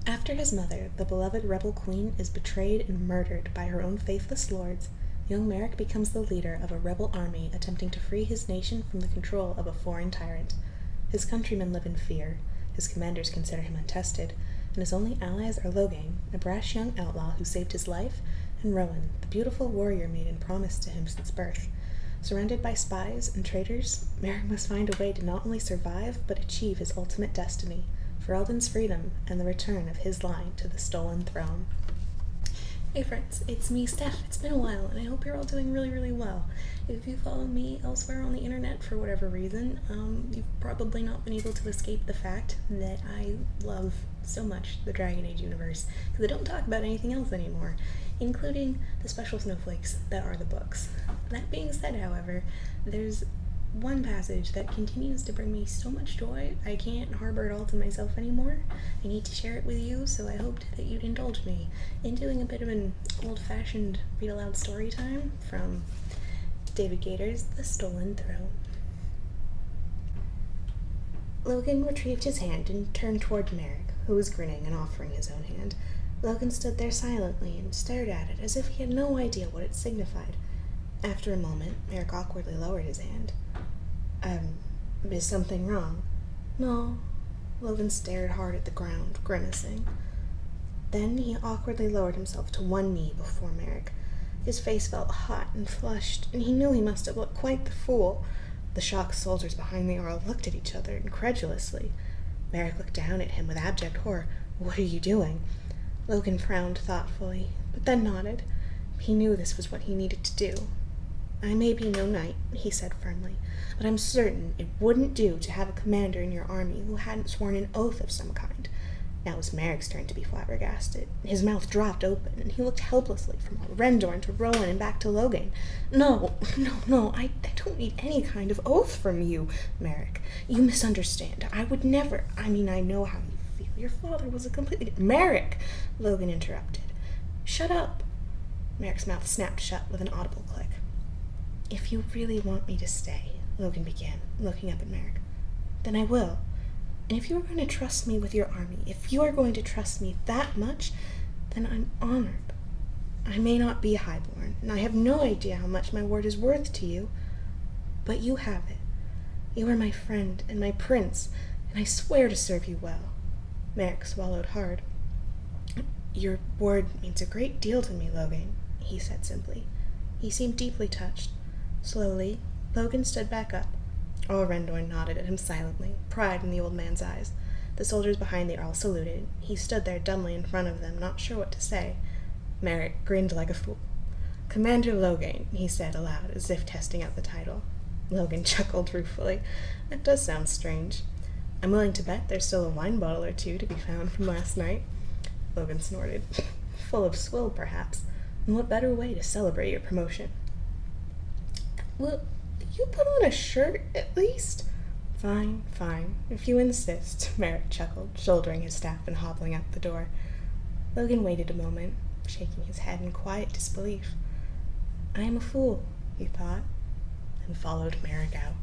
After his mother, the beloved rebel queen, is betrayed and murdered by her own faithless lords, young Merrick becomes the leader of a rebel army attempting to free his nation from the control of a foreign tyrant. His countrymen live in fear, his commanders consider him untested, and his only allies are Logain, a brash young outlaw who saved his life, and Rowan, the beautiful warrior maiden promised to him since birth. Surrounded by spies and traitors, Merrick must find a way to not only survive, but achieve his ultimate destiny, Ferelden's freedom and the return of his line to the stolen throne. Hey friends, it's me, Steph. It's been a while, and I hope you're all doing really, really well. If you follow me elsewhere on the internet for whatever reason, you've probably not been able to escape the fact that I love so much the Dragon Age universe, because I don't talk about anything else anymore, including the special snowflakes that are the books. That being said, however, there's one passage that continues to bring me so much joy, I can't harbor it all to myself anymore. I need to share it with you, so I hoped that you'd indulge me in doing a bit of an old-fashioned read-aloud story time from David Gaider's The Stolen Throne. Logan retrieved his hand and turned toward Merrick, who was grinning and offering his own hand. Logan stood there silently and stared at it as if he had no idea what it signified. After a moment, Merrick awkwardly lowered his hand. Is something wrong? No. Logan stared hard at the ground, grimacing. Then he awkwardly lowered himself to one knee before Merrick. His face felt hot and flushed, and he knew he must have looked quite the fool. The shocked soldiers behind the Earl looked at each other incredulously. Merrick looked down at him with abject horror. "What are you doing?" Logan frowned thoughtfully, but then nodded. He knew this was what he needed to do. "I may be no knight," he said firmly, "but I'm certain it wouldn't do to have a commander in your army who hadn't sworn an oath of some kind." Now it was Merrick's turn to be flabbergasted. His mouth dropped open, and he looked helplessly from Rendorn to Rowan and back to Logan. No, I don't need any kind of oath from you, Merrick. You misunderstand. I would never. I know how you feel. Your father was a completely... Merrick! Logan interrupted. "Shut up!" Merrick's mouth snapped shut with an audible click. "If you really want me to stay," Logan began, looking up at Merrick, "then I will. And if you are going to trust me with your army, if you are going to trust me that much, then I'm honored. I may not be highborn, and I have no idea how much my word is worth to you, but you have it. You are my friend and my prince, and I swear to serve you well." Merrick swallowed hard. "Your word means a great deal to me, Logan," he said simply. He seemed deeply touched. Slowly, Logan stood back up. Earl Rendorn nodded at him silently, pride in the old man's eyes. The soldiers behind the Earl saluted. He stood there dumbly in front of them, not sure what to say. Merrick grinned like a fool. "Commander Logain," he said aloud, as if testing out the title. Logan chuckled ruefully. "That does sound strange. I'm willing to bet there's still a wine bottle or two to be found from last night." Logan snorted. "Full of swill, perhaps. And what better way to celebrate your promotion?" "Will you put on a shirt, at least?" Fine, if you insist," Merrick chuckled, shouldering his staff and hobbling out the door. Logan waited a moment, shaking his head in quiet disbelief. "I am a fool," he thought, and followed Merrick out.